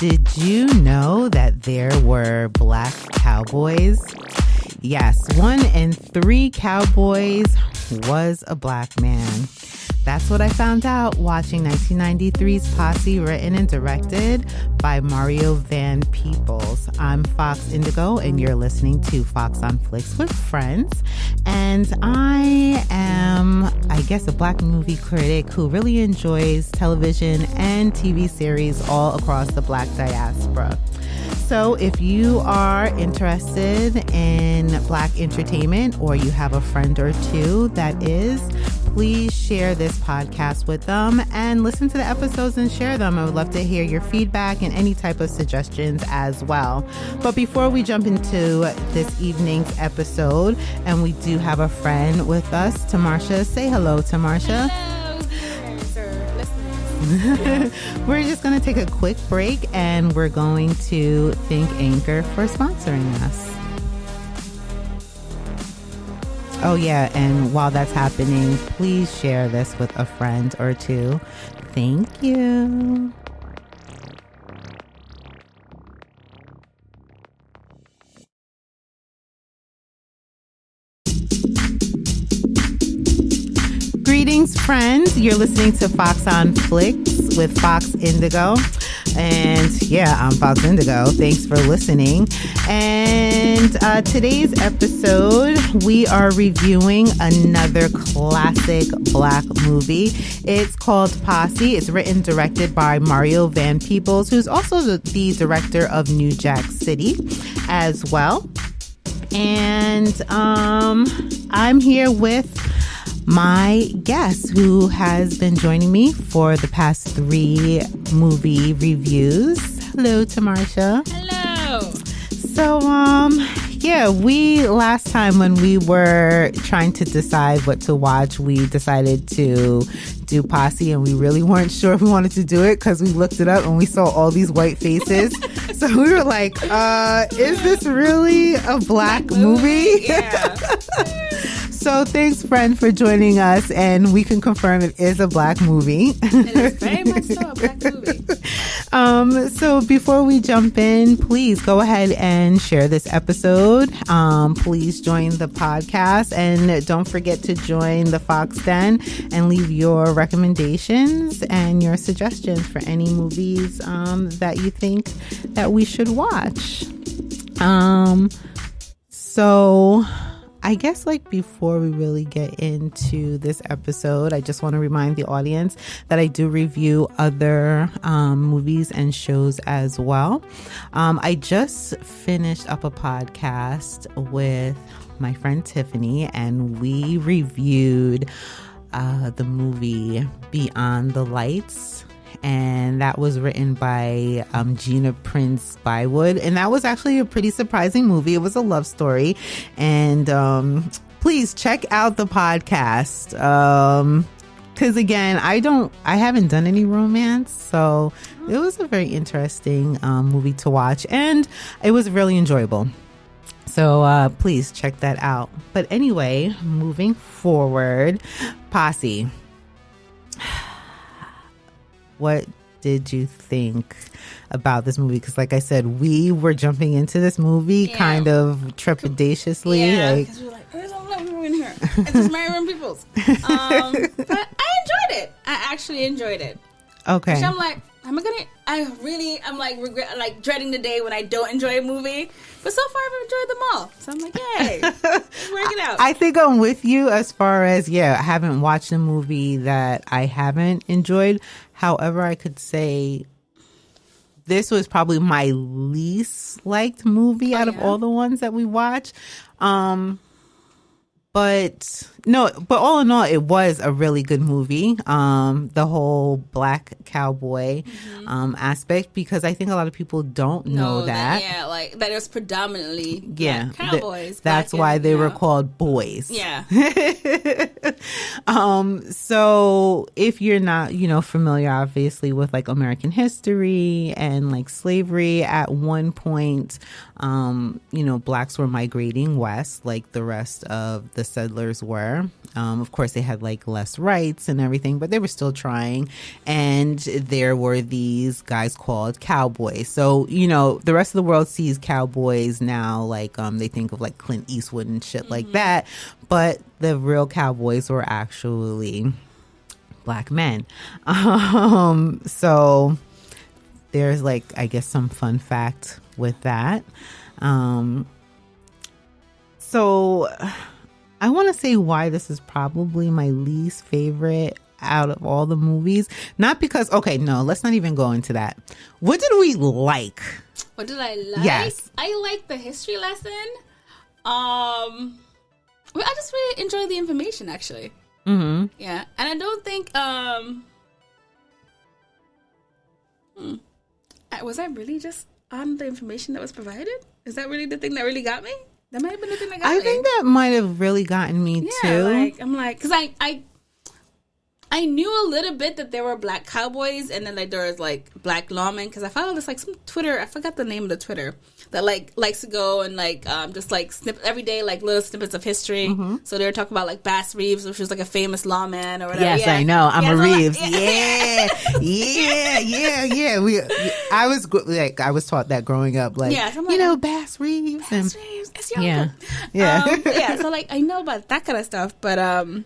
Did you know that there were black cowboys? Yes, 1 in 3 cowboys was a black man. That's what I found out watching 1993's Posse, written and directed by Mario Van Peebles. I'm Fox Indigo, and you're listening to Fox on Flix with Friends. And I am, I guess, a black movie critic who really enjoys television and TV series all across the black diaspora. So if you are interested in black entertainment, or you have a friend or two that is, please share this podcast with them and listen to the episodes and share them. I would love to hear your feedback and any type of suggestions as well. But before we jump into this evening's episode, and we do have a friend with us, Tamarsha. Say hello, Tamarsha. Hello. We're just going to take a quick break, and we're going to thank Anchor for sponsoring us. Oh, yeah. And while that's happening, please share this with a friend or two. Thank you. Greetings, friends. You're listening to Fox on Flix with Fox Indigo. And yeah, I'm Fox Indigo. Thanks for listening. And today's episode, we are reviewing another classic black movie. It's called Posse. It's written and directed by Mario Van Peebles, who's also the director of New Jack City as well. And I'm here with my guest, who has been joining me for the past 3 movie reviews. Hello, Tamarsha. Hello. So, yeah, we last time when we were trying to decide what to watch, we decided to do Posse, and we really weren't sure if we wanted to do it because we looked it up and we saw all these white faces. So we were like, is this really a black movie? Yeah. So thanks, friend, for joining us, and we can confirm it is a black movie. It is very much so a black movie. So before we jump in, please go ahead and share this episode. Please join the podcast, and don't forget to join the Fox Den and leave your recommendations and your suggestions for any movies that you think that we should watch. So I guess, like, before we really get into this episode, I just want to remind the audience that I do review other movies and shows as well. I just finished up a podcast with my friend Tiffany, and we reviewed the movie Beyond the Lights. And that was written by Gina Prince Bywood. And that was actually a pretty surprising movie. It was a love story. And please check out the podcast. Because again, I haven't done any romance. So it was a very interesting movie to watch. And it was really enjoyable. So please check that out. But anyway, moving forward, Posse. What did you think about this movie? Because like I said, we were jumping into this movie kind of trepidatiously. Yeah, because we were like, there's a lot of people in here. It's just Mario Van Peebles. But I enjoyed it. I actually enjoyed it. Okay. Which I'm like, I'm dreading the day when I don't enjoy a movie. But so far, I've enjoyed them all. So I'm like, yay, it's working out. I think I'm with you as far as, I haven't watched a movie that I haven't enjoyed. However, I could say this was probably my least liked movie out of all the ones that we watched. But all in all, it was a really good movie. The whole black cowboy aspect, because I think a lot of people don't know that. Like that it was predominantly black cowboys. That's why they were called boys. Yeah. So if you're not, familiar, obviously, with like American history and like slavery, at one point, blacks were migrating west, like the rest of the the settlers were. Of course, they had like less rights and everything, but they were still trying. And there were these guys called cowboys. So, you know, the rest of the world sees cowboys now, like they think of like Clint Eastwood and shit like that. But the real cowboys were actually black men. So there's like, I guess, some fun fact with that. So I want to say why this is probably my least favorite out of all the movies. Not because, okay, no, let's not even go into that. What did we like? What did I like? Yes. I like the history lesson. I just really enjoy the information, actually. Mm-hmm. Yeah. And I don't think, was I really just on the information that was provided? Is that really the thing that really got me? That might have been the thing that got me. I think that might have really gotten me too. Like, I'm like, because I knew a little bit that there were black cowboys, and then like there was like black lawmen, because I followed this like some Twitter, I forgot the name of the Twitter, that like likes to go and like just like every day like little snippets of history. Mm-hmm. So they were talking about like Bass Reeves, which was like a famous lawman or whatever. Yes, yeah. I know. I'm a Reeves. Like, I was taught that growing up. Like, so you know, Bass Reeves. Bass Reeves. It's your yeah. So like I know about that kind of stuff, but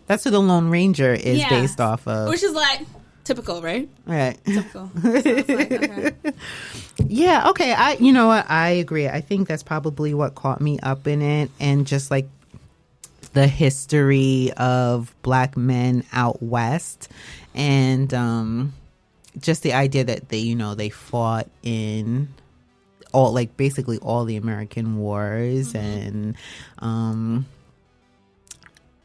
that's who the Lone Ranger is based off of. Which is like typical, right? Right. Typical. So it's like, okay. Yeah, okay. You know what? I agree. I think that's probably what caught me up in it, and just like the history of black men out west, and just the idea that they fought in all, like, basically all the American wars. Mm-hmm. And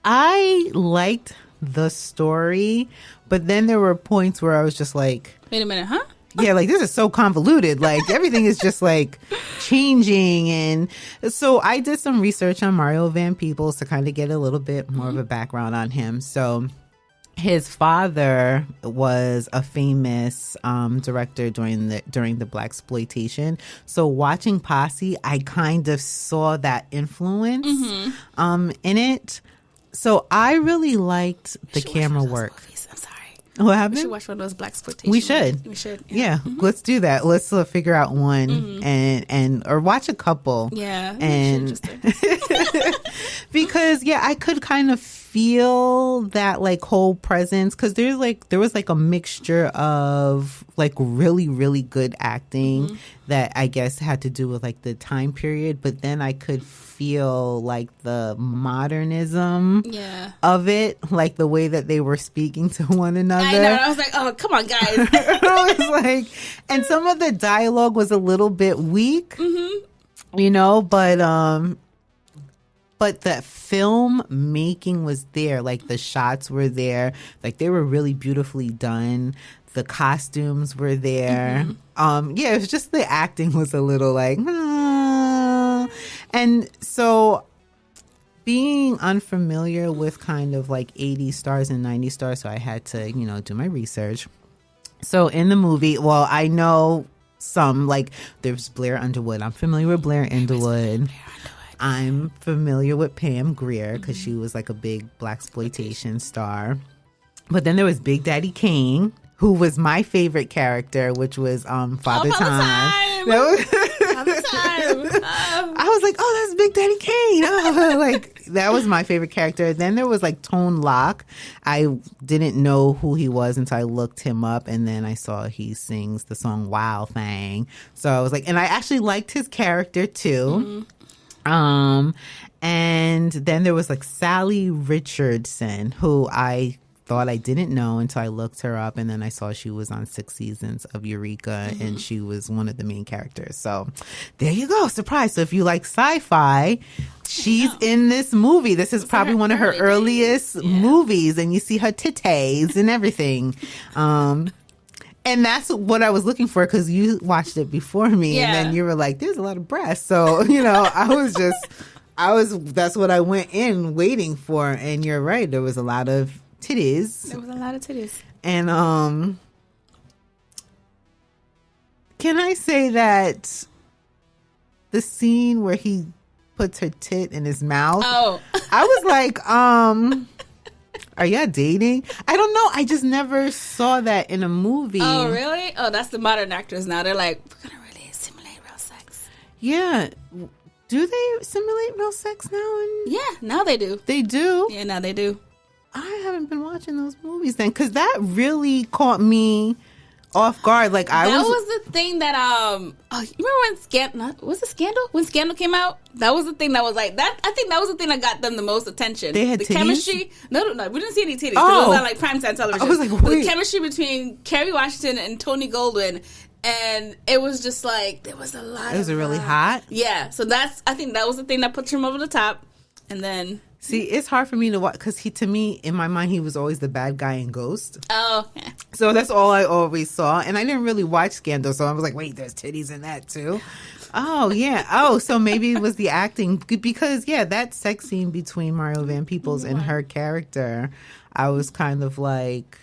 I liked the story, but then there were points where I was just like, wait a minute, huh? Yeah, like, this is so convoluted. Like, everything is just like changing. And so I did some research on Mario Van Peebles to kind of get a little bit more of a background on him. So his father was a famous director during the blaxploitation. So watching Posse, I kind of saw that influence in it. So I really liked the camera work. I'm sorry. What happened? We should watch one of those blaxploitation. We should. Yeah. Let's do that. Let's figure out one and or watch a couple. Yeah. And because I could kind of feel that like whole presence, because there was like a mixture of like really, really good acting that I guess had to do with like the time period, but then I could feel like the modernism of it, like the way that they were speaking to one another. I know. I was like, oh, come on, guys. I was like, and some of the dialogue was a little bit weak, but the film making was there. Like, the shots were there. Like, they were really beautifully done. The costumes were there. It was just the acting was a little like, and so being unfamiliar with kind of like 80s stars and 90s stars, so I had to, do my research. So in the movie, well, I know some, like, there's Blair Underwood. I'm familiar with Blair Underwood. I'm familiar with Pam Grier because she was like a big blaxploitation star. But then there was Big Daddy Kane, who was my favorite character, which was Father Time. Father Time. I was like, oh, that's Big Daddy Kane. Like, that was my favorite character. Then there was like Tone Loc. I didn't know who he was until I looked him up, and then I saw he sings the song Wild Thing. So I was like, and I actually liked his character too. And then there was like Sally Richardson, who I thought I didn't know until I looked her up, and then I saw she was on 6 seasons of Eureka, and she was one of the main characters. So there you go, surprise. So if you like sci-fi, she's in this movie. This is probably one of her earliest movies, and you see her titties and everything. And that's what I was looking for, because you watched it before me, and then you were like, there's a lot of breasts. So, that's what I went in waiting for. And you're right, there was a lot of titties. There was a lot of titties. And can I say that the scene where he puts her tit in his mouth. Oh. I was like, are y'all dating? I don't know. I just never saw that in a movie. Oh, really? Oh, that's the modern actors now. They're like, we're going to really simulate real sex. Yeah. Do they simulate real sex now? Yeah, now they do. They do? Yeah, now they do. I haven't been watching those movies then, because that really caught me off guard. Like that was the thing that you remember when Scandal? When Scandal came out, that was the thing that was like that. I think that was the thing that got them the most attention. They had the titties? chemistry. No, we didn't see any titties. Oh. It was on like primetime television. I was like, but wait. the chemistry between Kerry Washington and Tony Goldwyn, and it was just like there was a lot. It was really hot. Yeah, so I think that was the thing that put him over the top, and then. See, it's hard for me to watch because to me, in my mind, he was always the bad guy in Ghost. Oh, yeah. So that's all I always saw. And I didn't really watch Scandal. So I was like, wait, there's titties in that too. Oh, yeah. Oh, so maybe it was the acting. Because, yeah, that sex scene between Mario Van Peebles and her character, I was kind of like,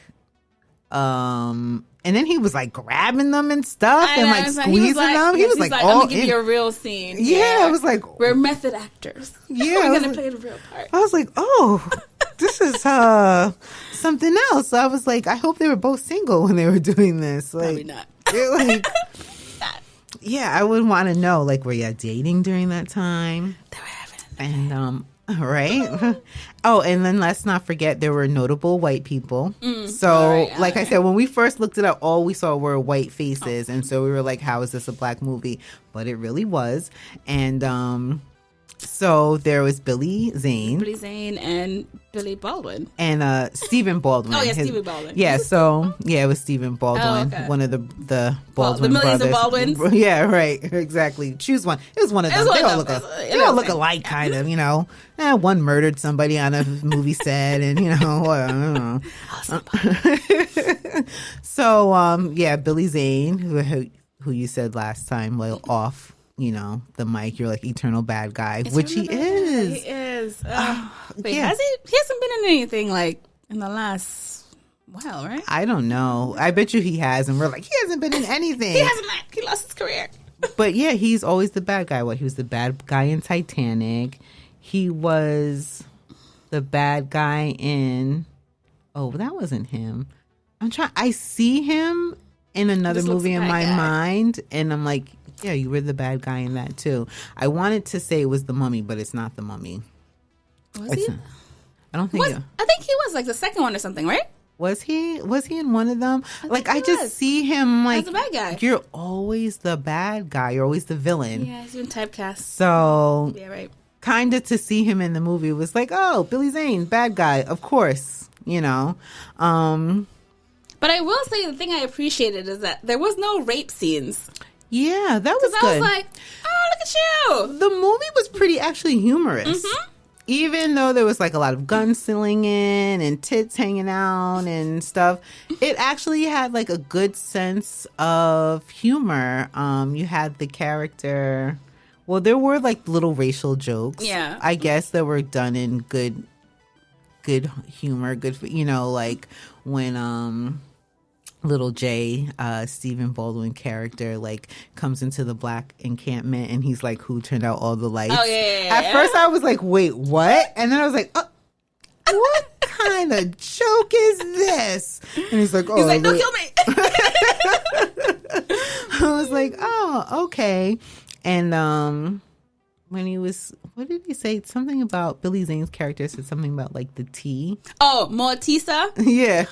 and then he was like grabbing them and stuff and like squeezing them. He was like, I'm going to give you a real scene. Yeah, I was like, we're method actors. Yeah. We're going to play the real part. I was like, oh, this is something else. So I was like, I hope they were both single when they were doing this. Like, probably not. Not. Yeah, I would want to know, like, were you dating during that time? They were having And right. Oh, and then let's not forget there were notable white people. So, like I said, when we first looked it up, all we saw were white faces, and so we were like, "How is this a black movie?" But it really was. And so there was Billy Zane, and Billy Baldwin, and Stephen Baldwin. Oh yeah, Stephen Baldwin. Yeah, so yeah, it was Stephen Baldwin, one of the Baldwin the millions brothers. of Baldwins. Yeah, right, exactly. Choose one. It was one of them. They all look alike, kind of. You know, one murdered somebody on a movie set, and you know, I don't know. So yeah, Billy Zane, who you said last time, like off. You know, the mic, you're like eternal bad guy, which he is. He is. Wait, yeah. he hasn't been in anything like in the last while, right? I don't know. I bet you he has, and we're like, he hasn't been in anything. He hasn't. He lost his career. But yeah, he's always the bad guy. He was the bad guy in Titanic. He was the bad guy in. Oh, that wasn't him. I see him in another movie in my mind, and I'm like, yeah, you were the bad guy in that too. I wanted to say it was The Mummy, but it's not The Mummy. Was he? I don't think. I think he was like the second one or something, right? Was he in one of them? I just see him like as a bad guy. You're always the bad guy. You're always the villain. Yeah, he's been typecast. So yeah, right. Kind of to see him in the movie was like, oh, Billy Zane, bad guy, of course. You know. But I will say the thing I appreciated is that there was no rape scenes. Yeah, that was good. I was like, oh, look at you. The movie was pretty actually humorous. Mm-hmm. Even though there was like a lot of gun slinging and tits hanging out and stuff, it actually had like a good sense of humor. You had the character. Well, there were like little racial jokes. Yeah. I guess that were done in good humor. Good, you know, like when Little J, Stephen Baldwin character, like comes into the black encampment and he's like, who turned out all the lights? Oh, yeah. At first I was like, wait, what? And then I was like, what kind of joke is this? And he's like, don't kill me. I was like, oh, okay. And when he was, what did he say? Something about Billy Zane's character said something about like the tea. Oh, Mortisa? Yeah.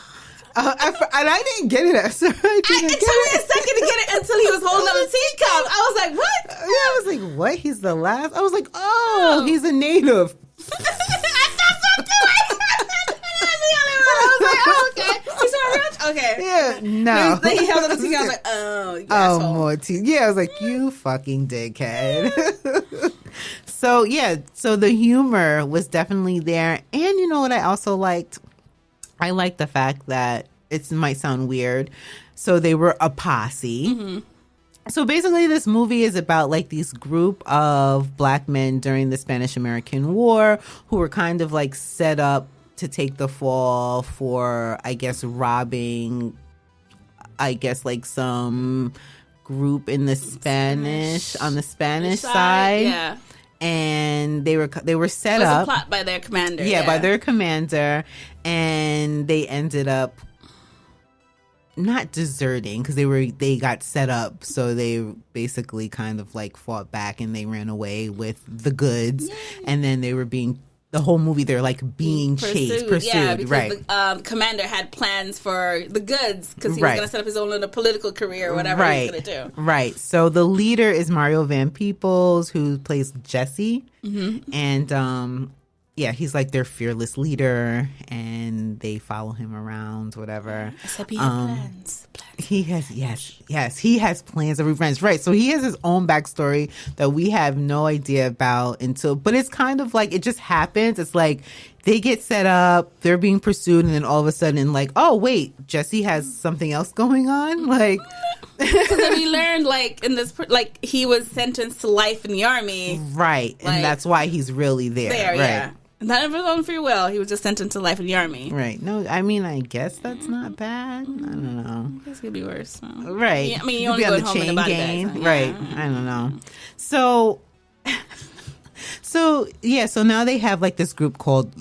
And I didn't get it. So it took me a second to get it until he was holding up a teacup. I was like, what? Yeah, I was like, what? He's the last? I was like, oh, he's a native. I thought so too. I was like, oh, okay. He's so rich? Okay. Yeah, no. Then he held up the teacup. I was like, oh, more tea. Yeah, I was like, you fucking dickhead. So, yeah, so the humor was definitely there. And you know what I also liked? I like the fact that it might sound weird. So they were a posse. Mm-hmm. So basically this movie is about like this group of black men during the Spanish-American War who were kind of like set up to take the fall for, I guess, robbing, I guess, like some group in the Spanish, on the Spanish side. Yeah. and they were set It was up. a plot by their commander. Yeah, by their commander, and they ended up not deserting because they got set up, so they basically kind of like fought back and they ran away with the goods. Yay. And then they were the whole movie they're like being pursued. Yeah, because right. the commander had plans for the goods because he was going to set up his own little political career or whatever he was going to do. Right. So the leader is Mario Van Peebles, who plays Jesse. Mm-hmm. And he's like their fearless leader, and they follow him around, whatever. Except he has plans. He has, yes, he has plans of revenge. Right. So he has his own backstory that we have no idea about but it's kind of like it just happens. It's like they get set up, they're being pursued, and then all of a sudden, like, oh, wait, Jesse has something else going on? Like, because then we learned, like, in this, like, he was sentenced to life in the army. Right. Like, and that's why he's really there. Right. Yeah. Not of his own free will. He was just sentenced to life in the army. Right. No, I mean, I guess that's not bad. I don't know. I guess it could be worse. So. Right. Yeah, I mean, you only go home in the chain game. Right. I don't know. So now they have like this group called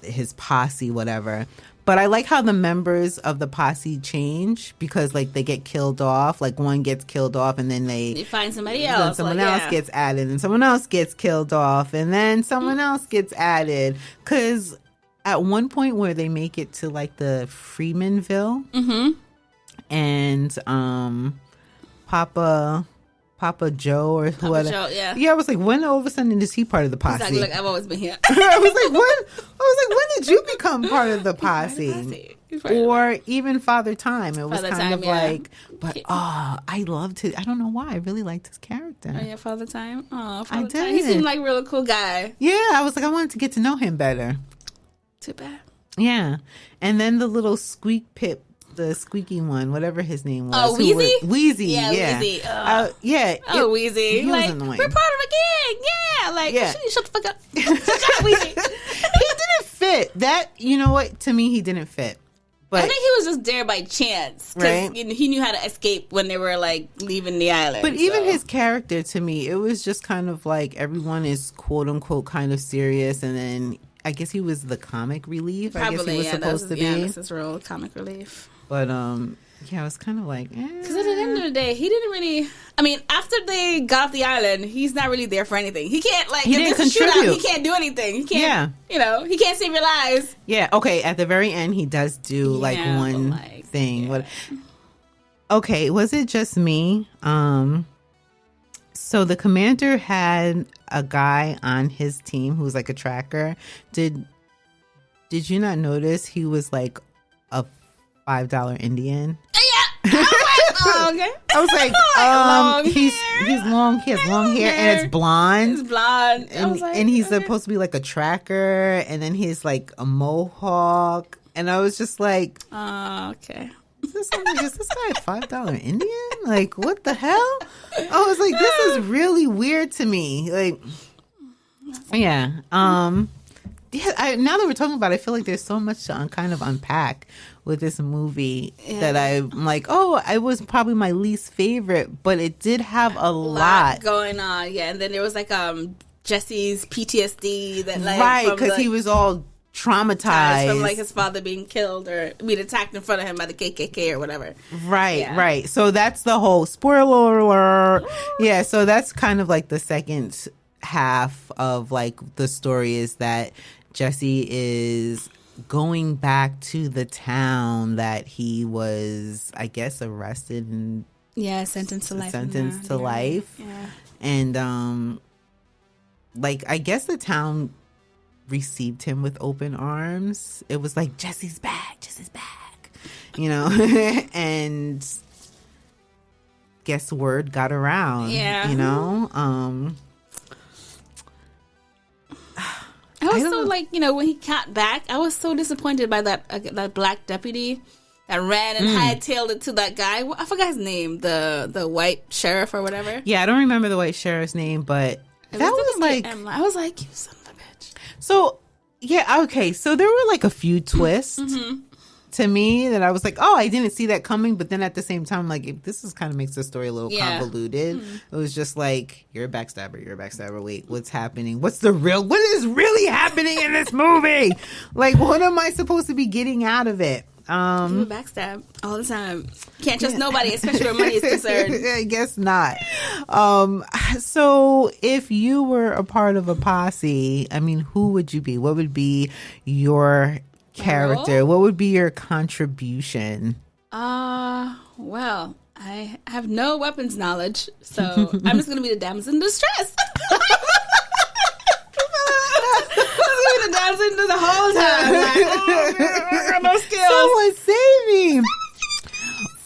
his posse, whatever. But I like how the members of the posse change because, like, they get killed off. Like, one gets killed off, and then they find somebody else. Then someone else gets added, and someone else gets killed off, and then someone else gets added. Because at one point where they make it to, like, the Freemanville, and Papa Joe or whoever. Yeah, I was like, when all of a sudden is he part of the posse? Exactly, like, I've always been here. I was like, when did you become part of the posse? Or even Father Time. It was kind of like, but I loved it. I don't know why. I really liked his character. Oh, yeah, Father Time? Oh, I did. did. He seemed like a really cool guy. Yeah, I was like, I wanted to get to know him better. Too bad. Yeah. And then the little the squeaky one, whatever his name was. Oh, Wheezy? Wheezy, yeah. Wheezy. Wheezy. He like, was annoying. we're part of a gang. Yeah. Like, shut the fuck up. Shut up, Wheezy. He didn't fit. That, you know what? To me, he didn't fit. But I think he was just there by chance. Right? He knew how to escape when they were, like, leaving the island. But even his character, to me, it was just kind of like everyone is quote-unquote kind of serious, and then I guess he was the comic relief. Probably, I guess he was supposed to be. Yeah, that's his role, comic relief. But, yeah, I was kind of like, because at the end of the day, he didn't really. I mean, after they got off the island, he's not really there for anything. He can't he didn't contribute. He can't do anything. He can't. Yeah. He can't save your lives. Yeah. Okay. At the very end, he does do like one thing. Yeah. What? Okay. Was it just me? So the commander had a guy on his team who was like a tracker. Did you not notice he was like a $5 Indian? Yeah. Oh, okay. I was like, he's long. He has long hair and it's blonde. It's blonde. And he's supposed to be like a tracker, and then he's like a mohawk. And I was just like, okay. Is this guy a $5 Indian? Like, what the hell? I was like, this is really weird to me. Like, yeah. Yeah, now that we're talking about it, I feel like there's so much to kind of unpack with this movie that I'm like, it was probably my least favorite, but it did have a lot going on. Yeah, and then there was like Jesse's PTSD that like right because he was all traumatized from like his father being killed or being attacked in front of him by the KKK or whatever. Right. So that's the whole spoiler alert. Yeah, so that's kind of like the second half of like the story is that Jesse is going back to the town that he was, I guess, arrested and sentenced to life. Yeah. And like I guess the town received him with open arms. It was like Jesse's back, you know, and guess word got around. Yeah, you know. I was so like, you know, when he got back, I was so disappointed by that black deputy that ran and hightailed it to that guy. I forgot his name, the white sheriff or whatever. Yeah, I don't remember the white sheriff's name, but that was like I was like, you son of a bitch. So yeah, okay. So there were like a few twists. to me that I was like, oh, I didn't see that coming. But then at the same time, like, this is kind of makes the story a little convoluted. It was just like, you're a backstabber. Wait, what's happening? What is really happening in this movie? Like, what am I supposed to be getting out of it? You backstab all the time. Can't trust nobody, especially where money is concerned. I guess not. So if you were a part of a posse, I mean, who would you be? What would be your character? What would be your contribution? Well, I have no weapons knowledge, so I'm just gonna be the damsel in distress. I'm gonna be the damsel in the whole time. Like, no skills. Someone save me.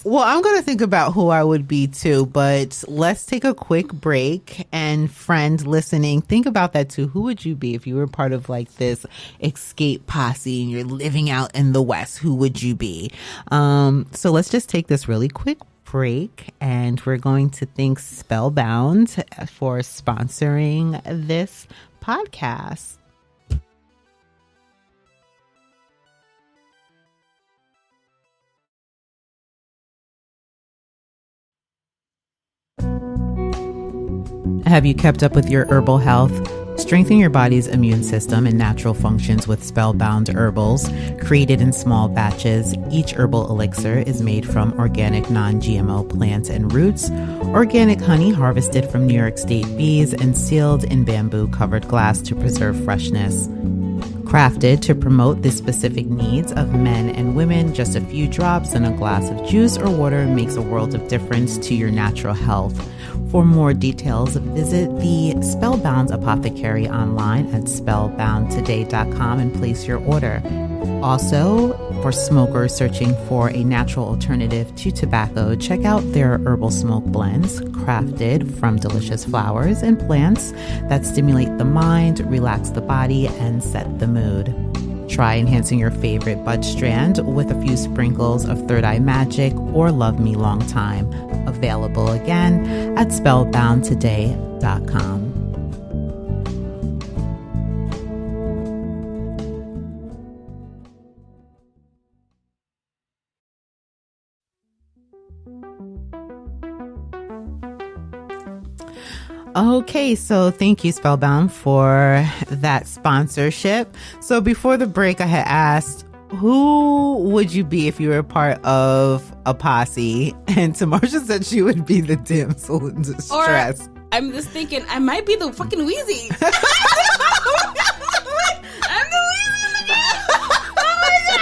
Well, I'm going to think about who I would be too, but let's take a quick break. And friend listening, think about that too. Who would you be if you were part of like this escape posse and you're living out in the West? Who would you be? So let's just take this really quick break, and we're going to thank Spellbound for sponsoring this podcast. Have you kept up with your herbal health? Strengthen your body's immune system and natural functions with Spellbound Herbals. Created in small batches, each herbal elixir is made from organic non-GMO plants and roots, organic honey harvested from New York State bees, and sealed in bamboo-covered glass to preserve freshness. Crafted to promote the specific needs of men and women, just a few drops in a glass of juice or water makes a world of difference to your natural health. For more details, visit the Spellbound Apothecary online at spellboundtoday.com and place your order. Also, for smokers searching for a natural alternative to tobacco, check out their herbal smoke blends, crafted from delicious flowers and plants that stimulate the mind, relax the body, and set the mood. Try enhancing your favorite bud strand with a few sprinkles of Third Eye Magic or Love Me Long Time. Available again at spellboundtoday.com. Okay, so thank you, Spellbound, for that sponsorship. So before the break, I had asked, who would you be if you were a part of a posse? And Tamarsha said she would be the damsel in distress. Or I'm just thinking, I might be the fucking Wheezy. I'm the Wheezy. Oh my God.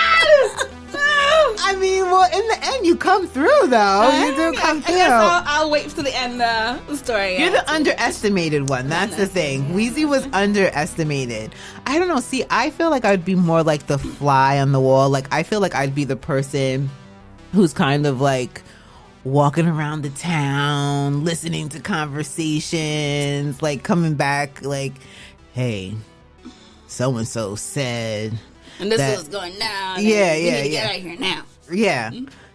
I mean, well, in the end, you come through, though. You do come through. I guess I'll wait to the end of the story. You're the underestimated one. That's the thing. Wheezy was underestimated. I don't know. See, I feel like I'd be more like the fly on the wall. Like, I feel like I'd be the person who's kind of like walking around the town, listening to conversations, like coming back, like, hey, so-and-so said. And this is what's going down. Yeah. Get out of here now. Yeah.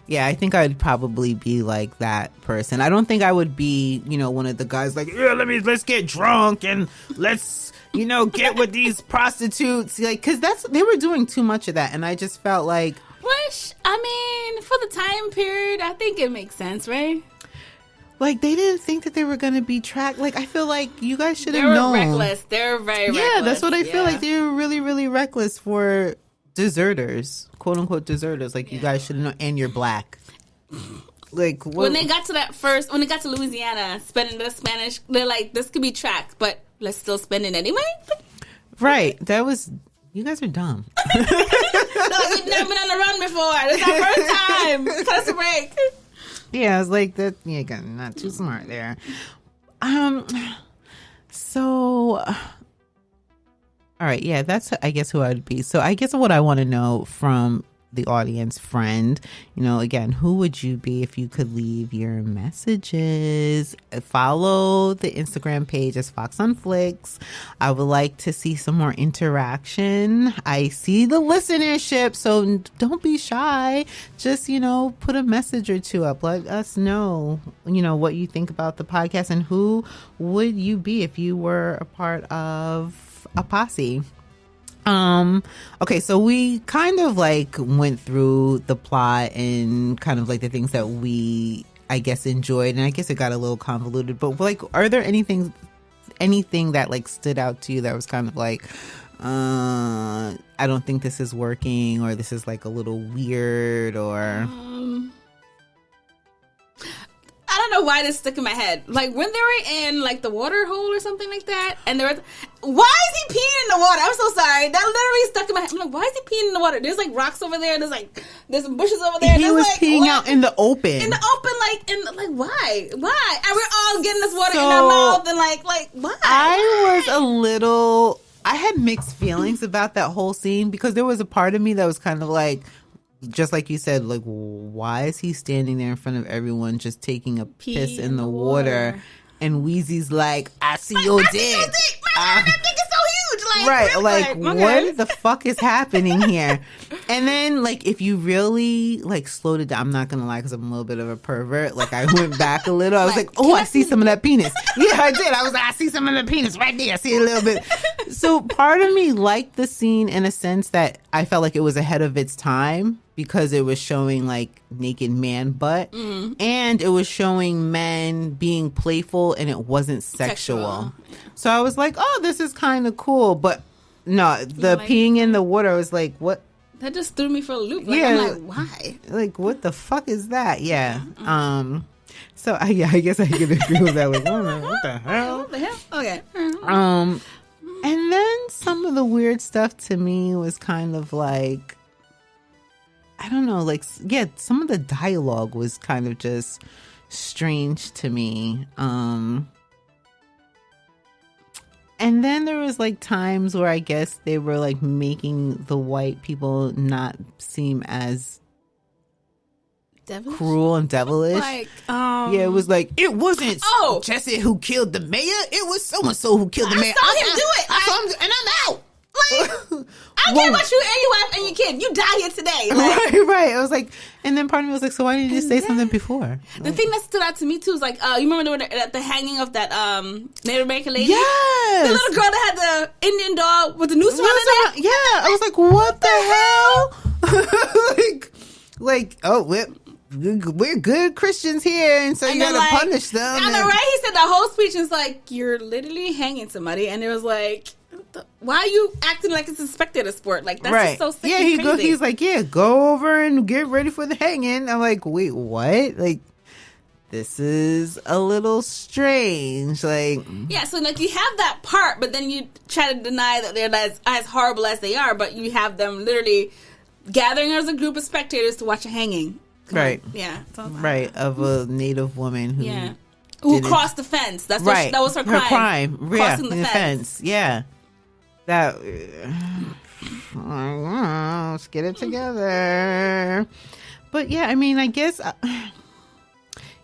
Yeah, I think I'd probably be like that person. I don't think I would be, one of the guys like, yeah, let's get drunk and let's, get with these prostitutes. Like, because they were doing too much of that. And I just felt like. Which, I mean, for the time period, I think it makes sense, right? Like, they didn't think that they were going to be tracked. Like, I feel like you guys should have known. They were reckless. They were very reckless. Yeah, that's what I feel like. They were really, really reckless for deserters, quote unquote deserters. Like, you guys should have known. And you're black. Like, when they got to Louisiana, spending the Spanish, they're like, this could be tracked, but let's still spend it anyway. Right. You guys are dumb. No, we've never been on the run before. This is our first time. Cut us a break. Yeah, I was like, that. Yeah, not too smart there. So, all right, yeah, that's, I guess, who I'd be. So I guess what I want to know from the audience, friend, again, who would you be if you could leave your messages? Follow the Instagram page as Fox on Flix. I would like to see some more interaction. I see the listenership, so don't be shy. Just, put a message or two up. Let us know, what you think about the podcast, and who would you be if you were a part of a posse. Okay, so we kind of like went through the plot and kind of like the things that we, I guess, enjoyed, and I guess it got a little convoluted, but like, are there anything that like stood out to you that was kind of like, I don't think this is working, or this is like a little weird, or I don't know why this stuck in my head. Like when they were in like the water hole or something like that, and there was, why is he peeing in the water? I'm so sorry. That literally stuck in my head. I'm like, why is he peeing in the water? There's like rocks over there. There's some bushes over there. He was like, peeing what? out in the open. Why? And we're all getting this water in our mouth and like why? I had mixed feelings about that whole scene, because there was a part of me that was kind of like, just like you said, like, why is he standing there in front of everyone just taking a piss in the water? And Wheezy's like, I see your dick. That dick is so huge. Like, right. really? Like, Okay. what the fuck is happening here? And then, like, if you really, like, slowed it down, I'm not going to lie, because I'm a little bit of a pervert. Like, I went back a little. I was like, oh, I see some of that penis. Yeah, I did. I was like, I see some of the penis right there. I see it a little bit. So part of me liked the scene in a sense that I felt like it was ahead of its time, because it was showing like naked man butt, and it was showing men being playful, and it wasn't sexual. Yeah. So I was like, oh, this is kind of cool. But no, the peeing in the water, I was like, what? That just threw me for a loop. Like, Yeah. I'm like, why? Like, what the fuck is that? Yeah. So I guess I can agree with that. Like, what the hell? What the hell? Okay. And then some of the weird stuff to me was kind of like, I don't know, like, yeah, some of the dialogue was kind of just strange to me. And then there was like times where I guess they were like making the white people not seem as Devilish? cruel and devilish. Like, yeah, it was like, it wasn't Jesse who killed the mayor. It was so-and-so who killed the mayor. I saw him do it. I saw him, and I'm out. Like, I don't care about you and your wife and your kid. You die here today. Like, Right. I was like, and then part of me was like, so why didn't you just say something before? The thing that stood out to me too is like, you remember at the hanging of that Native American lady? Yes. The little girl that had the Indian dog with the noose around her neck? Yeah. I was like, what the hell? like, oh, we're good Christians here, and so you gotta like, punish them. I know, right? He said the whole speech is like, you're literally hanging somebody, and it was like, why are you acting like it's a spectator sport? Like, that's just so sick and crazy. He's like, yeah, go over and get ready for the hanging. I'm like, wait, what? Like, this is a little strange. Like, yeah, so like you have that part, but then you try to deny that they're as horrible as they are, but you have them literally gathering as a group of spectators to watch a hanging. Right. Yeah. Right, of a Native woman who crossed the fence. That's right. That was her crime. Crossing the fence. Yeah. That. Let's get it together. But yeah, I mean, I guess.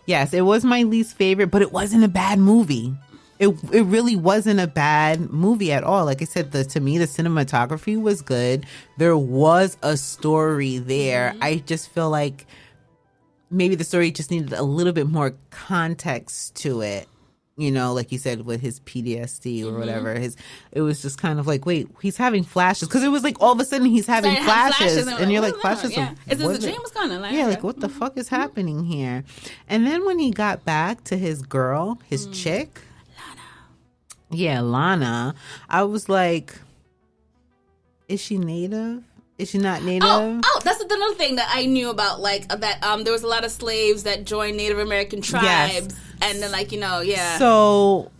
Yes, it was my least favorite, but it wasn't a bad movie. It really wasn't a bad movie at all. Like I said, to me, the cinematography was good. There was a story there. Mm-hmm. I just feel like maybe the story just needed a little bit more context to it. You know, like you said, with his PTSD or whatever. It was just kind of like, wait, he's having flashes. Because it was like all of a sudden he's having flashes. And you're like, flashes? Yeah. Is this a dream? What's going on? Like, yeah, like what the fuck is happening here? And then when he got back to his girl, his chick. Lana, I was like, is she Native? Is she not Native? Oh, that's another thing that I knew about, like, that there was a lot of slaves that joined Native American tribes. Yes. And then, like, you know, yeah. So,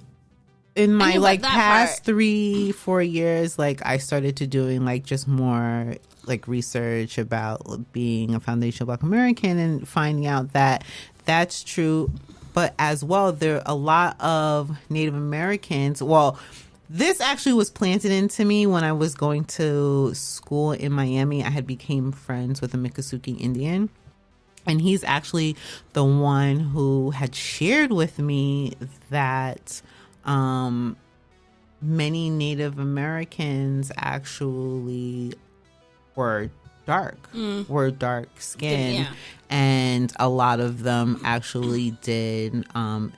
in my, like, past part. 3-4 years, like, I started to doing, like, just more, like, research about being a foundational Black American and finding out that that's true. But as well, there are a lot of Native Americans. Well, this actually was planted into me when I was going to school in Miami. I had became friends with a Miccosukee Indian. And he's actually the one who had shared with me that many Native Americans actually were dark skinned. Yeah. And a lot of them actually did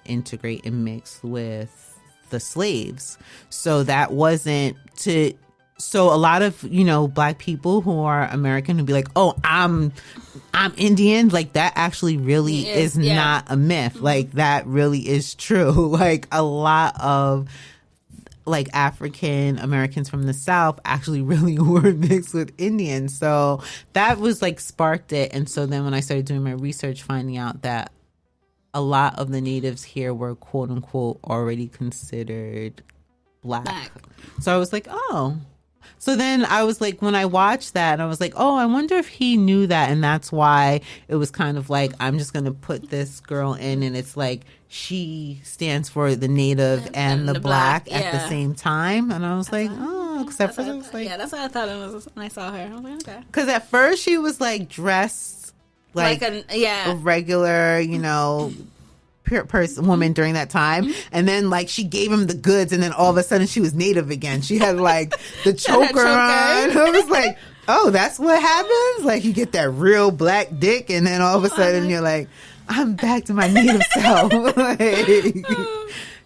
integrate and mix with the slaves. So that wasn't to so a lot of, Black people who are American who be like, oh, I'm Indian. Like, that actually really is not a myth. Like, that really is true. Like, a lot of like African Americans from the South actually really were mixed with Indians. So that was like sparked it. And so then when I started doing my research, finding out that a lot of the natives here were quote unquote already considered black. So I was like, oh. So then I was like, when I watched that, I was like, oh, I wonder if he knew that. And that's why it was kind of like, I'm just going to put this girl in. And it's like, she stands for the native and the black at the same time. And I was like, oh, except for that. Yeah, that's what I thought it was when I saw her. I was like, okay. Because at first she was like dressed like a regular, woman during that time, and then like she gave him the goods, and then all of a sudden she was native again. She had like the choker on. I was like, oh, that's what happens. Like you get that real black dick, and then all of a sudden you're like, I'm back to my native self. Like,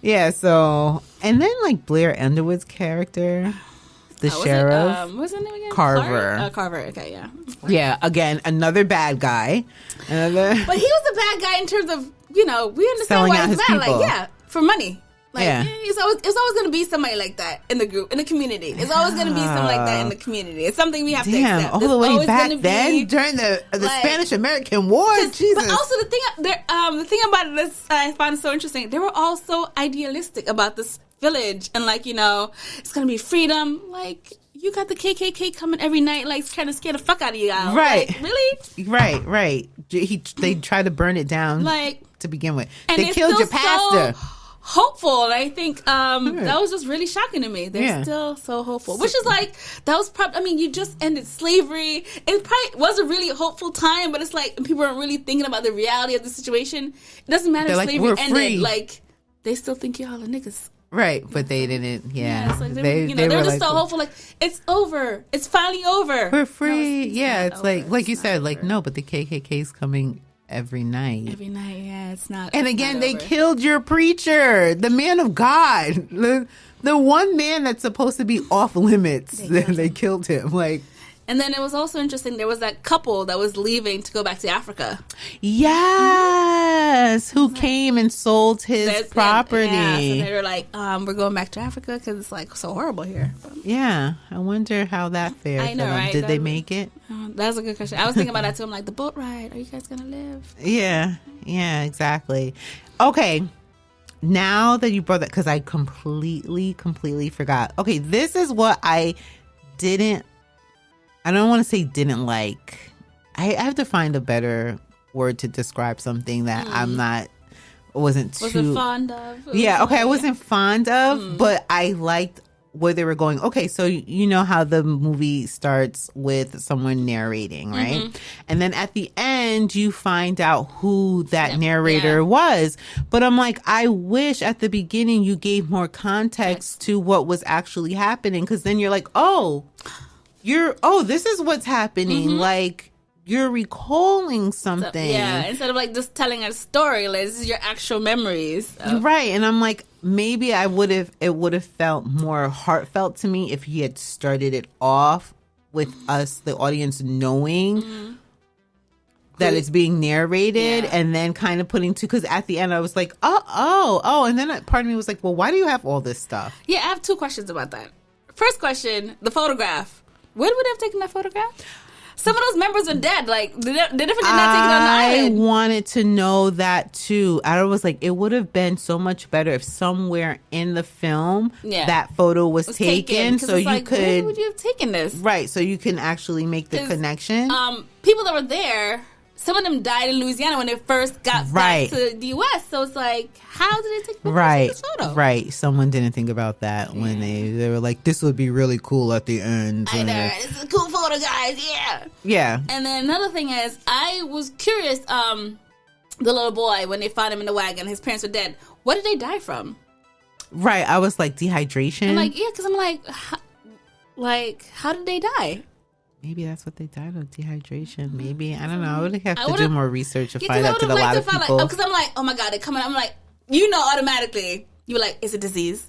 yeah. So and then like Blair Underwood's character, the sheriff, what's his name again? Carver. Carver. Okay, yeah. Yeah. Again, another bad guy. But he was a bad guy in terms of. We understand selling why out he's his mad. people. Like, for money. Like, yeah. It's always going to be somebody like that in the group, in the community. It's always going to be something like that in the community. It's something we have to accept. All the way back then, during the Spanish-American War, Jesus. But also the thing about this, I find so interesting. They were all so idealistic about this village, and like it's going to be freedom. Like you got the KKK coming every night, like trying to scare the fuck out of you guys. Right? Like, really? Right. They tried to burn it down. Like. To begin with, and they killed your pastor. So hopeful, and I think that was just really shocking to me. They're still so hopeful, which is like that was probably. I mean, you just ended slavery. It probably was a really hopeful time, but it's like people aren't really thinking about the reality of the situation. It doesn't matter if slavery ended. Free. Like they still think y'all are niggas. Right, but they didn't. Yeah, it's like they were just so hopeful. Like it's over. It's finally over. We're free. It's like you said. Like no, but the KKK's coming. Every night, yeah, it's not. And again, they killed your preacher, the man of God, the one man that's supposed to be off limits. They killed him. Like, and then it was also interesting. There was that couple that was leaving to go back to Africa. Yes, who came and sold his property. So they were like, "We're going back to Africa because it's like so horrible here." Yeah, I wonder how that fared. I know, right? Did they make it? That's a good question. I was thinking about that too. I'm like, the boat ride. Are you guys gonna live? Yeah, exactly. Okay, now that you brought that, because I completely forgot. Okay, this is what I don't want to say didn't like. I have to find a better word to describe something that wasn't fond of. Yeah, okay, I wasn't fond of, but I liked where they were going. Okay, so you know how the movie starts with someone narrating, right? Mm-hmm. And then at the end, you find out who that narrator was. But I'm like, I wish at the beginning you gave more context to what was actually happening, because then you're like, this is what's happening. Mm-hmm. Like, you're recalling something. So, instead of like just telling a story, like this is your actual memories. Right. And I'm like, maybe it would have felt more heartfelt to me if he had started it off with us, the audience, knowing that it's being narrated, and then kind of putting because at the end I was like, oh. And then part of me was like, well, why do you have all this stuff? Yeah, I have two questions about that. First question, the photograph. When would they have taken that photograph? Some of those members are dead. Like, they definitely not taking it on the island. I wanted to know that too. I was like, it would have been so much better if somewhere in the film that photo was taken. So you could. Where would you have taken this? Right. So you can actually make the connection. People that were there, some of them died in Louisiana when they first got back to the U.S. So it's like, how did they take this photo? Right. Someone didn't think about that when they were like, this would be really cool at the end. I know. It's a cool photo, guys. Yeah. Yeah. And then another thing is, I was curious, the little boy, when they found him in the wagon, his parents were dead. What did they die from? Right. I was like, dehydration. I'm like, because I'm like, how did they die? Maybe that's what they died of, dehydration. Maybe. I don't know. I would have to do more research to find out to a lot of people. Because I'm like, oh my God, they're coming. I'm like, automatically, you were like, it's a disease.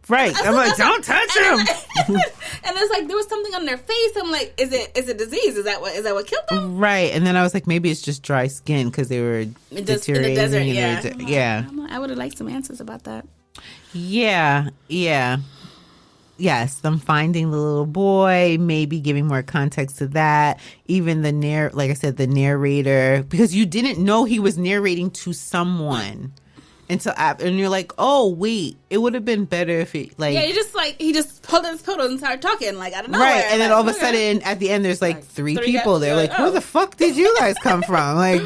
Right. I'm like, don't touch him. And it's like there was something on their face. I'm like, is it disease? Is that what killed them? Right. And then I was like, maybe it's just dry skin because they were just in the desert. Yeah, yeah. I would have liked some answers about that. Yeah. Yes, them finding the little boy, maybe giving more context to that. Even like I said, the narrator, because you didn't know he was narrating to someone. And you're like, oh wait, it would have been better if he he just pulled his pillows and started talking like I don't know. Right, and then all of a sudden at the end there's like three people. They're like, where the fuck did you guys come from? Like,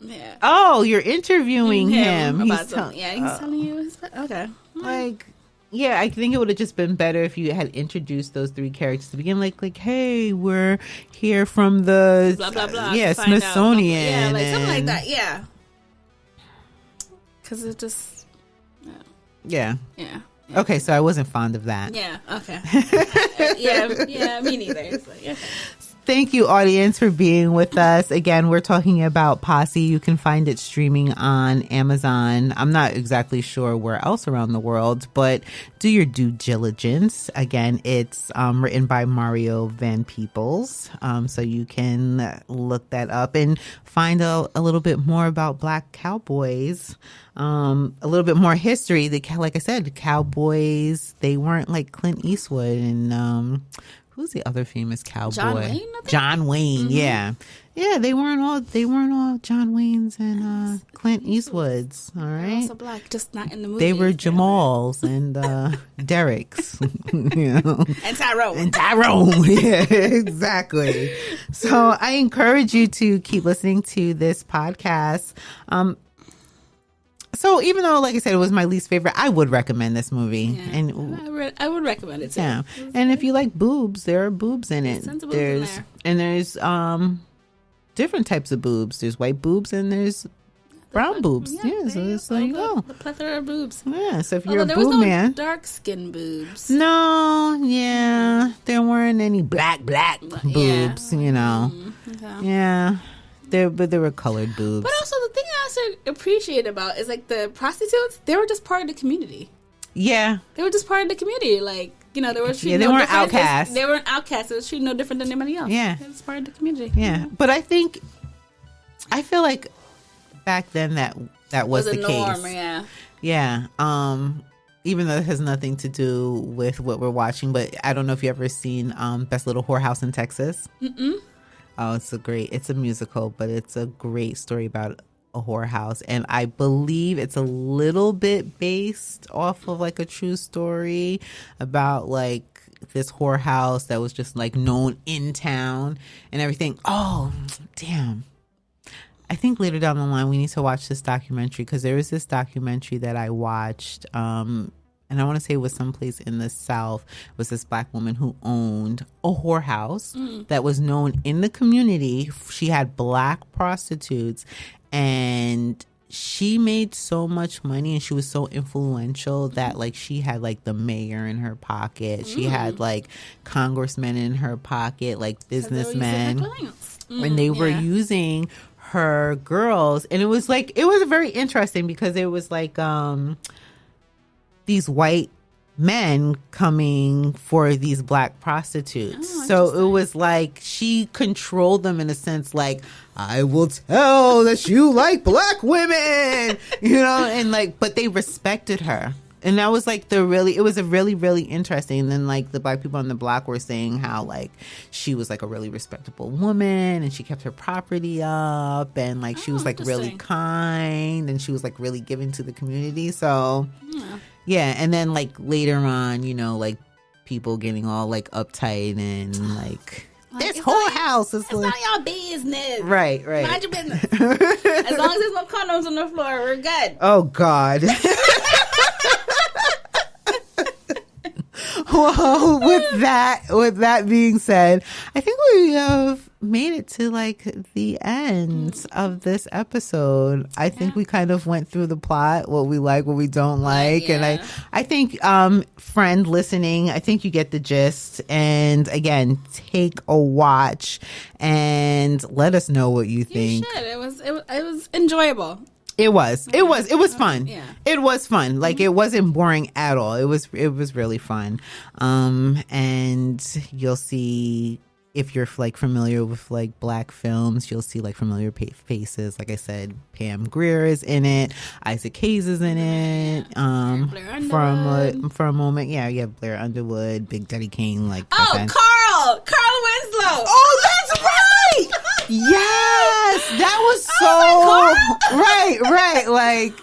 yeah. Oh, you're interviewing him. He's telling you. Okay. Like, yeah, I think it would have just been better if you had introduced those three characters to begin. Like, hey, we're here from the blah blah blah. Yeah, Smithsonian. Yeah, like something like that. Yeah. Because it just. Yeah. Okay, so I wasn't fond of that. Yeah. Okay. yeah. Me neither. It's like, okay. Thank you, audience, for being with us. Again, we're talking about Posse. You can find it streaming on Amazon. I'm not exactly sure where else around the world, but do your due diligence. Again, it's written by Mario Van Peebles. So you can look that up and find a little bit more about Black Cowboys. A little bit more history. Like I said, the Cowboys, they weren't like Clint Eastwood and who's the other famous cowboy? John Wayne. Mm-hmm. Yeah. They weren't all John Waynes and Clint Eastwoods. All right. Also black, just not in the movie. They were Jamals and Derricks, and Tyrone. Yeah, exactly. So I encourage you to keep listening to this podcast. So even though, like I said, it was my least favorite, I would recommend this movie. Yeah, and I would recommend it too. Yeah, and if you like boobs, there are boobs in it. Tons of boobs there's different types of boobs. There's white boobs and there's brown boobs. Yeah, so you go. The plethora of boobs. Yeah, so if you're a boob man, dark skin boobs. No, yeah, there weren't any black boobs. You know, yeah. There were colored boobs. But also the thing I also appreciate about is like the prostitutes. They were just part of the community. Yeah, they were just part of the community. Like they were treated. They weren't outcasts. They weren't outcasts. They were treated no different than anybody else. Yeah, they were just part of the community. Yeah, but I feel like back then that was the norm, case. Yeah. Even though it has nothing to do with what we're watching, but I don't know if you ever seen Best Little Whorehouse in Texas. Mm-mm. Oh, it's a musical, but it's a great story about a whorehouse. And I believe it's a little bit based off of like a true story about like this whorehouse that was just like known in town and everything. Oh, damn. I think later down the line, we need to watch this documentary because there was this documentary that I watched, and I want to say it was someplace in the South. It was this black woman who owned a whorehouse that was known in the community. She had black prostitutes and she made so much money and she was so influential that like she had like the mayor in her pocket. She had like congressmen in her pocket, like businessmen. And they were using her girls. And it was very interesting because it was like, these white men coming for these black prostitutes. So it was like she controlled them in a sense like, I will tell that you like black women, and like, but they respected her. And that was like it was a really, really interesting. And then like the black people on the block were saying how like she was like a really respectable woman and she kept her property up and like she was like really kind and she was like really giving to the community. So yeah. And then like later on, like people getting all like uptight and like this whole house is not y'all business. Right. Mind your business. As long as there's no condoms on the floor, we're good. Oh God. Well, with that being said, I think we have made it to like the end of this episode. I think we kind of went through the plot, what we like, what we don't like. And I think, friend listening, I think you get the gist. And again, take a watch and let us know what you think. You should. It was enjoyable. It was fun. Yeah. It was fun. Like, it wasn't boring at all. It was really fun. And you'll see, if you're like familiar with like Black films, you'll see like familiar faces. Like I said, Pam Grier is in it. Isaac Hayes is in it. For a moment, yeah, you have Blair Underwood, Big Daddy Kane. Like, Carl Winslow. Oh, that's right. Yes, that was so right. Like,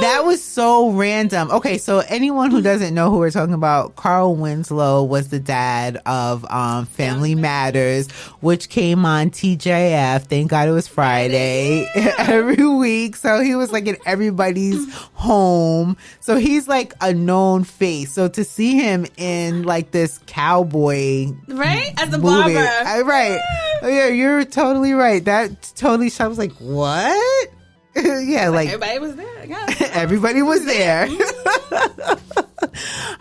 that was so random. Okay, so anyone who doesn't know who we're talking about, Carl Winslow was the dad of Family Matters, which came on TJF. Thank God it was Friday every week. So he was like in everybody's home. So he's like a known face. So to see him in like this cowboy, right, as a movie, barber, right? Oh yeah, you're totally right. That totally. I was like, what? Yeah, like everybody was there. Yeah. Everybody was there.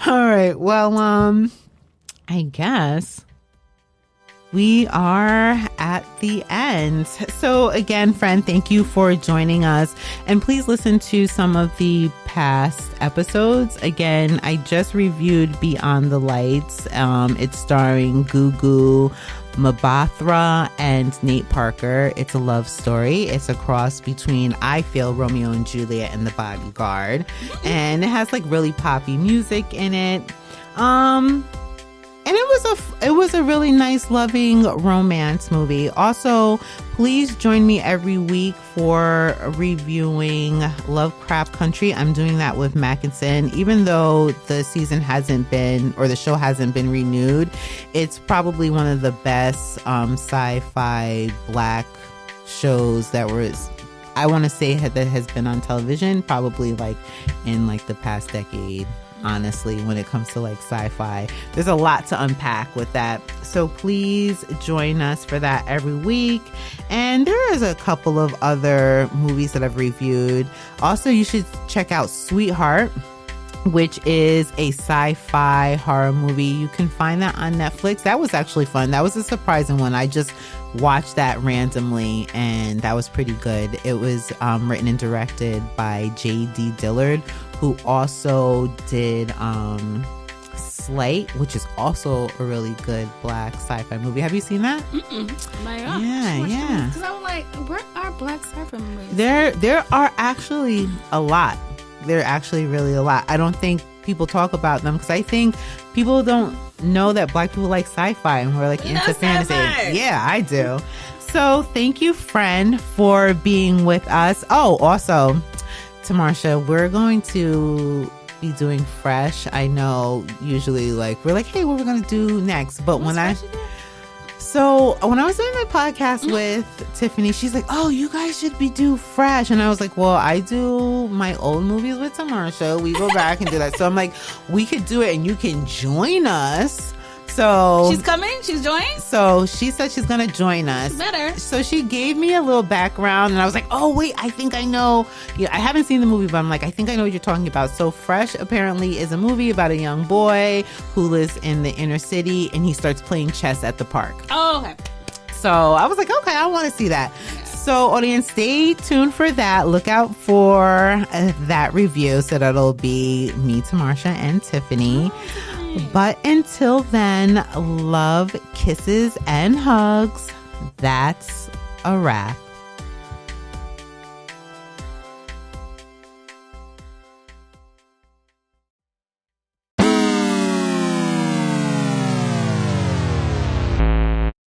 All right. Well, I guess we are at the end. So again, friend, thank you for joining us. And please listen to some of the past episodes. Again, I just reviewed Beyond the Lights. It's starring Gugu Mbatha and Nate Parker. It's a love story. It's a cross between, I feel, Romeo and Juliet and The Bodyguard. And it has like really poppy music in it. And it was a really nice, loving romance movie. Also, please join me every week for reviewing Lovecraft Country. I'm doing that with Mackinson. Even though the season hasn't been, or the show hasn't been renewed, it's probably one of the best sci-fi Black shows that was, I want to say, that has been on television, probably like in like the past decade. Honestly, when it comes to like sci-fi, there's a lot to unpack with that. So please join us for that every week. And there is a couple of other movies that I've reviewed. Also, you should check out Sweetheart, which is a sci-fi horror movie. You can find that on Netflix. That was actually fun. That was a surprising one. I just watched that randomly, and that was pretty good. It was written and directed by J.D. Dillard, who also did Slight, which is also a really good Black sci-fi movie. Have you seen that? Yeah. Because I'm like, where are Black sci-fi movies? There are actually a lot. There are actually really a lot. I don't think people talk about them because I think people don't know that Black people like sci-fi and we're like into fantasy. Yeah, I do. So thank you, friend, for being with us. Oh, also, Tamarsha, we're going to be doing Fresh. I know usually like we're like, hey, what we're going to do next? But when I was doing my podcast with Tiffany, she's like, oh, you guys should do Fresh. And I was like, well, I do my old movies with Tamarsha. We go back and do that. So I'm like, we could do it and you can join us. So she's coming? She's joining? So she said she's going to join us. Better. So she gave me a little background and I was like, oh, wait, I think I know. Yeah, I haven't seen the movie, but I'm like, I think I know what you're talking about. So Fresh apparently is a movie about a young boy who lives in the inner city and he starts playing chess at the park. Oh, okay. So I was like, okay, I want to see that. So audience, stay tuned for that. Look out for that review. So that'll be me, Tamarsha, and Tiffany. But until then, love, kisses, and hugs. That's a wrap.